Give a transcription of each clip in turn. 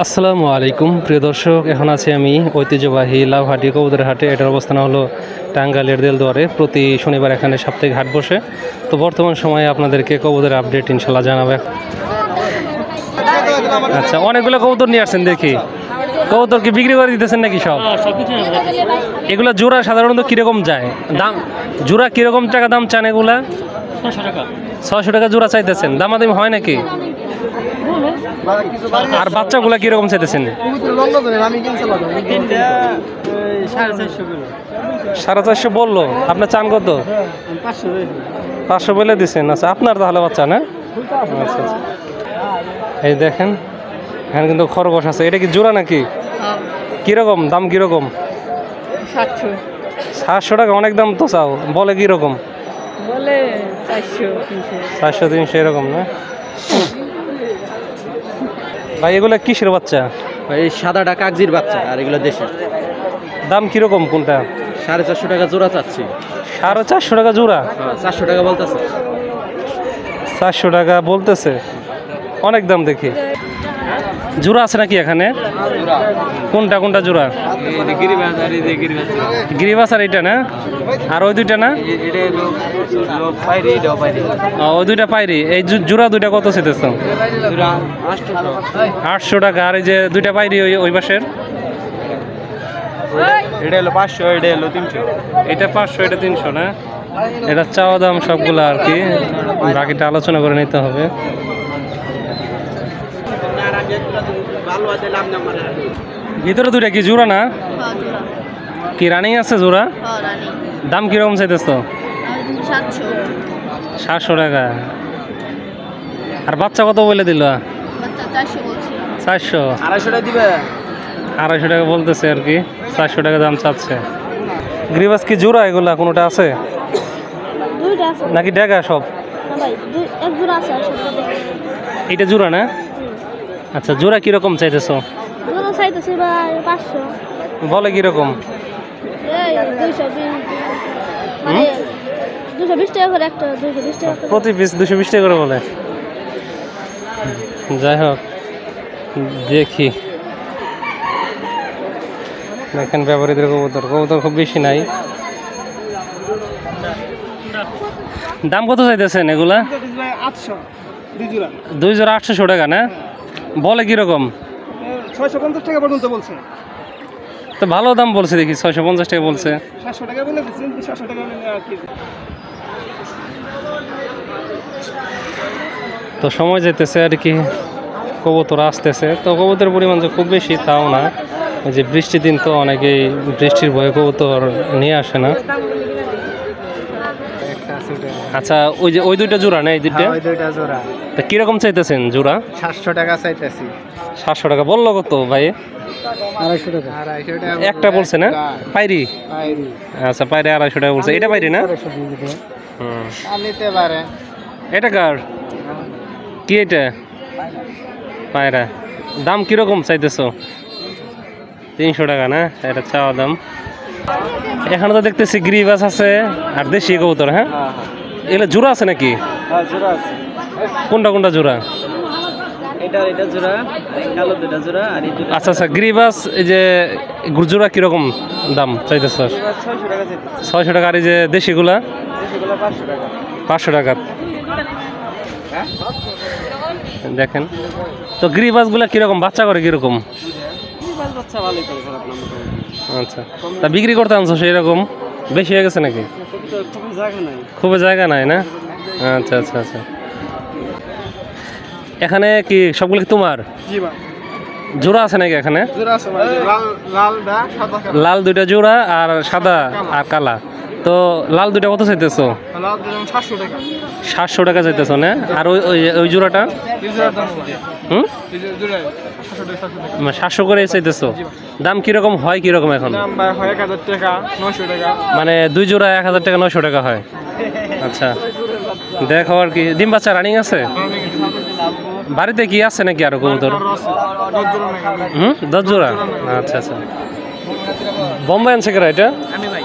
আসসালামু আলাইকুম প্রিয় দর্শক, এখন আছি আমি ঐতিহ্যবাহী লাউহাটি কবুতরের হাটে। এটার অবস্থান হলো টাঙ্গাইলের দেলদুয়ারে। প্রতি শনিবার এখানে সাপ্তাহিক হাট বসে। তো বর্তমান সময়ে আপনাদেরকে কবুতরের আপডেট ইনশাল্লাহ জানাবে। আচ্ছা, অনেকগুলো কবুতর নিয়ে আসছেন দেখি। কবুতর কি বিক্রি করে দিতেছেন নাকি সব? এগুলা জোড়া সাধারণত কীরকম যায় দাম? জোড়া কীরকম টাকা দাম চান এগুলা? 600 টাকা জোড়া চাইতেছেন, দামাদামি হয় নাকি? আর বাচ্চাগুলা কিরকম চাইতেছেন? 450 বললো, আপনার চান কত? 500 বলে দিচ্ছেন। আচ্ছা, আপনার তাহলে বাচ্চা না? আচ্ছা আচ্ছা, এই দেখেন এখানে কিন্তু খরগোশ আছে। এটা কি জোড়া নাকি? কিরকম দাম? কিরকম? 700 টাকা? অনেক দাম তো চাও। বলে কিরকম? বলে 400 300 এরকম না? ভাই এগুলো কিসের বাচ্চা? এই সাদাটা কাগজির বাচ্চা, আর এগুলো দেশের। দাম কিরকম কোনটা? 450 টাকা জোড়া চাচ্ছি। 450 টাকা জোড়া? 400 টাকা বলতেছে। 400 টাকা বলতেছে, অনেক দাম দেখি। জোড়া আছে নাকি এখানে? কোনটা কোনটা জোড়া? গিরিবাস আর এটা না? আর ওই দুইটা না? ওই দুইটা পাইরি। এই জোড়া দুইটা কত চেতেছ? 800 টাকা। আর এই যে দুইটা পাইরি ওই পাশের? এটা হলো 500, এটা হলো 300। এটা 500, এটা 300 না? এটা চাওয়া দাম সবগুলো আর কি, বাকিটা আলোচনা করে নিতে হবে। ভিতরে দুইটা কি জোড়া না? কি রানিং আছে জোড়া? দাম কিরকম চাইতেছ? 700 টাকা। আর বাচ্চা কত বলে দিল? 400। 250 টাকা দিবে। 250 টাকা বলতেছে আর কি, 400 টাকা দাম চাচ্ছে। গ্রিবাস কি জোড়া এগুলা কোনোটা আছে নাকি ডেগা সব? এটা জোড়া না? আচ্ছা, জোড়া কিরকম চাইতেছো? বলে কিরকম? 220 টাকা করে একটা, 220 টাকা প্রতি পিস 220 টাকা করে বলে। যাই হোক, দেখি। দেখেন ব্যবহারীদের কবুতর খুব বেশি নাই। দাম কত চাইতেছেন এগুলা? 800 দুই জোড়া 800 টাকা না? বলে কিরকম? 650 টাকা পর্যন্ত বলছে। তো ভালো দাম বলছে দেখি, 650 টাকা বলছে। 700 টাকা বলে দিচ্ছেন, 700 টাকা আর কি। তো সময় যেতেছে আর কি, কবুতর আসতেছে। তো কবুতরের পরিমাণ যে খুব বেশি তাও না। ওই যে বৃষ্টির দিন, তো অনেকেই বৃষ্টির ভয়ে কবুতর নিয়ে আসে না। আচ্ছা, ওই যে ওই দুইটা জোড়া না? এই দুইটা জোড়া তা কিরকম চাইতেছেন জোড়া? 700 টাকা চাইতেছি। 700 টাকা বললো কত ভাই? 250 টাকা। 250 টাকা একটা বলছে না? পাইরি? আচ্ছা, পাইরি 250 টাকা বলছে। এটা পাইরি না? নিতে পারে। এটা কার? কি এটা? পায়রা। দাম কিরকম চাইতেছো? 300 টাকা না? এটা চাওয়া দাম। এখানে তো দেখতেছি গ্রিবাস আছে আর দেশি কবুতর। হ্যাঁ, এগুলো জোড়া আছে নাকি? জোড়া আছে। কোনটা কোনটা জোড়া? এটা জোড়া, কালো দুটা জোড়া, আর এই দুটো। আচ্ছা আচ্ছা, গ্রিবাস এই যে জোড়া কিরকম দাম চাইতেছ? 600 টাকা চাইতেছি। 600 টাকা। আর এই যে দেশিগুলা? দেশিগুলো 500 টাকা। 500 টাকা। দেখেন তো গ্রিবাসগুলা কিরকম বাচ্চা করে কিরকম? বাচ্চা ভালোই করে, খারাপ না মোটামুটি। আচ্ছা, তা বিক্রি করতে আনছো সেই রকম? বেশি হয়ে গেছে নাকি? খুব জায়গা নাই। খুব জায়গা নাই না? আচ্ছা আচ্ছা আচ্ছা। এখানে কি সবগুলো কি তোমার? জি ভাই। জোড়া আছে নাকি এখানে? জোড়া আছে ভাই, লালটা সাদা কালো। লাল দুইটা জোড়া আর সাদা আর কালা। তো লাল দুইটা কত চাইতেছো? লাল দুটো 700 টাকা। 700 টাকা চাইতেছো না? আর ওই ওই জোড়াটা? এই জোড়ার দাম হুম, এই জোড়া 700 টাকা। 700 করে চাইতেছো। দাম কিরকম হয় কিরকম এখন? দাম ভাই হয় 1000 টাকা, 900 টাকা। মানে দুই জোড়া 1000 টাকা, 900 টাকা হয়। আচ্ছা, দেখো আর কি। ডিম বাচ্চা রানিং আছে? বাড়িতে কি আছে নাকি আরো কবুতর? 10 জোড়া। আচ্ছা আচ্ছা। বোম্বাই আনছে কেরা এটা? আমি ভাই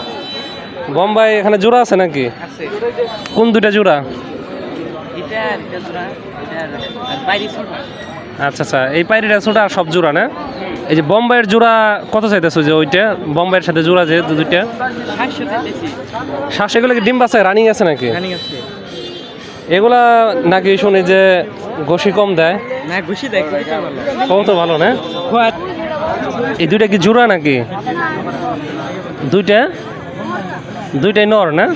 বোম্বাই এখানে জোড়া আছে নাকি? আছে। কোন দুইটা জোড়া? এটা জোড়া, এটা আর বাইরে ছোট। আচ্ছা আচ্ছা, এই পায়রিটা ছোট আর সব জোড়া না? এই যে বোম্বাইয়ের জোড়া কত চাইতেছো? যে ওইটা বোম্বাইয়ের সাথে জোড়া যে দুইটা 700, এগুলো কি ডিম বাচ্চা রানিং আছে নাকি? এগুলা নাকি শুনি যে ঘষি কম দেয়? না ঘুষি দেয়, কম তো ভালো না? এই দুইটা কি জোড়া নাকি? দুইটাই নর না?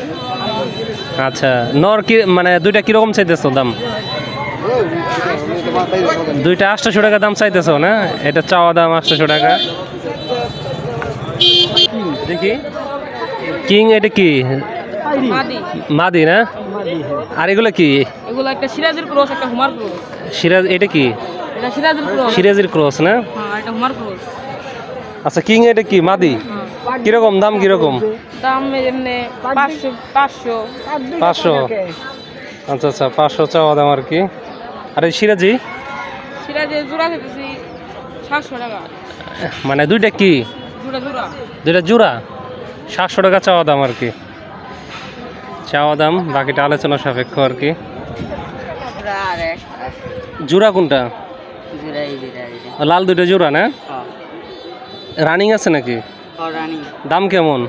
আচ্ছা, নর কি মানে দুইটা কিরকম চাইতেছো দাম? দুইটা 800 টাকা দাম চাইতেছো না? এটা চাওয়া দাম 800 টাকা। দেখি কিং, এটা কি মাদি না? আর এগুলো কি? এগুলো একটা সিরাজের ক্রস, একটা হুমার ক্রস। সিরাজ, এটা কি? এটা সিরাজের ক্রস। সিরাজের ক্রস না? হ্যাঁ, এটা হুমার ক্রস। আচ্ছা, কিং এটা কি মাদি? কিরকম দাম? কিরকম দাম? এমনি 500 500। আচ্ছা আচ্ছা, 500 চাওয়া দাম আর কি। আর এই সিরাজি? সিরাজের জোড়া দিতেছি 700 টাকা। মানে দুইটা কি? দুইটা জোড়া 700 টাকা চাওয়া দাম আর কি। চাওয়া দাম, বাকিটা আলোচনা সাপেক্ষ আর কি। জোড়া কোনটা? লাল দুইটা জোড়া না? রানিং আছে নাকি? দাম কেমন?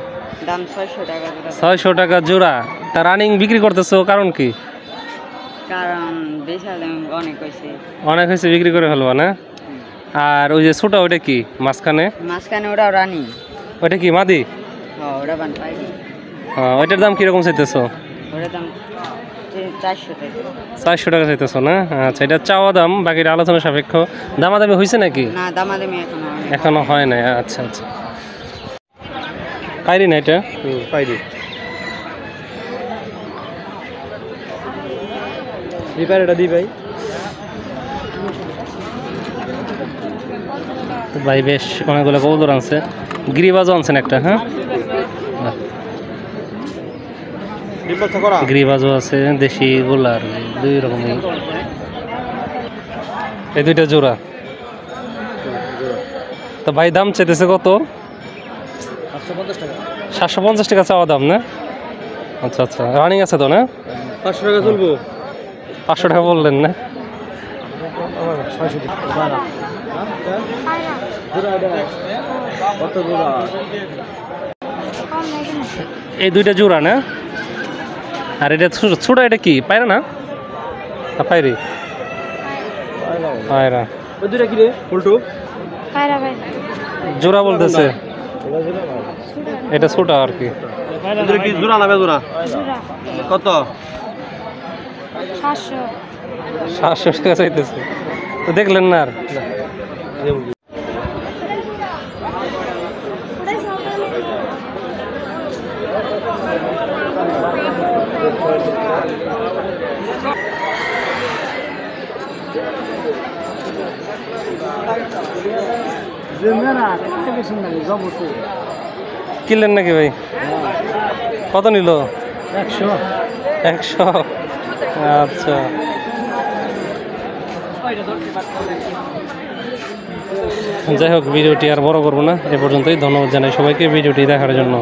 দাম 600 টাকা। 600 টাকা জোড়া। তা রানিং বিক্রি করতেছো কারণ কি? কারণ বেশাল অনেক হয়েছে। অনেক হয়েছে, বিক্রি করে ফেলবা না? আর ওই যে ছোটা, ওইটা কি মাঝখানে? ওটাও রানি। ওইটা কি মাদি? ওটা বান পাইনি। ওইটার দাম কিরকম চাইতেছো? ওটার দাম 400 টাকা। 400 টাকা চাইতেছো না? আচ্ছা, এটা চাওয়া দাম, বাকিটা আলোচনা সাপেক্ষ। দামাদামি হয়েছে নাকি? না, দামাদামি এখনো হয় নাই। আচ্ছা আচ্ছা, পাইরি না এটা? পাইরি। এটা দি ভাই। ভাই বেশ অনেকগুলো কবুতর আনছে, গিরিবাজও আনছেন একটা। হ্যাঁ, গিরিবাজও আছে, দেশি গোলা আর দুই রকমের। এই দুইটা জোড়া। তো ভাই দাম চাইতেছে কত? 750 টাকা চাওয়া দাম না? আচ্ছা আচ্ছা, রানিং আছে তো না? 500 টাকা চলবো। 500 টাকা বললেন না? এই দুইটা জোড়া না? আর এটা ছোট, এটা কি পায়রা না? পায়রি, পায়রা। ওই দুইটা কি রে? উল্টো জোড়া বলতেছে, এটা ছোট আর কি। কি জোড়া না বেজোড়া? কত? 700 টাকা চাইতেছে। তো দেখলেন না? আর কিনলেন নাকি ভাই? কত নিল? 100। আচ্ছা, যাই হোক, ভিডিওটি আর বড় করবো না, এ পর্যন্তই। ধন্যবাদ জানাই সবাইকে ভিডিওটি দেখার জন্য।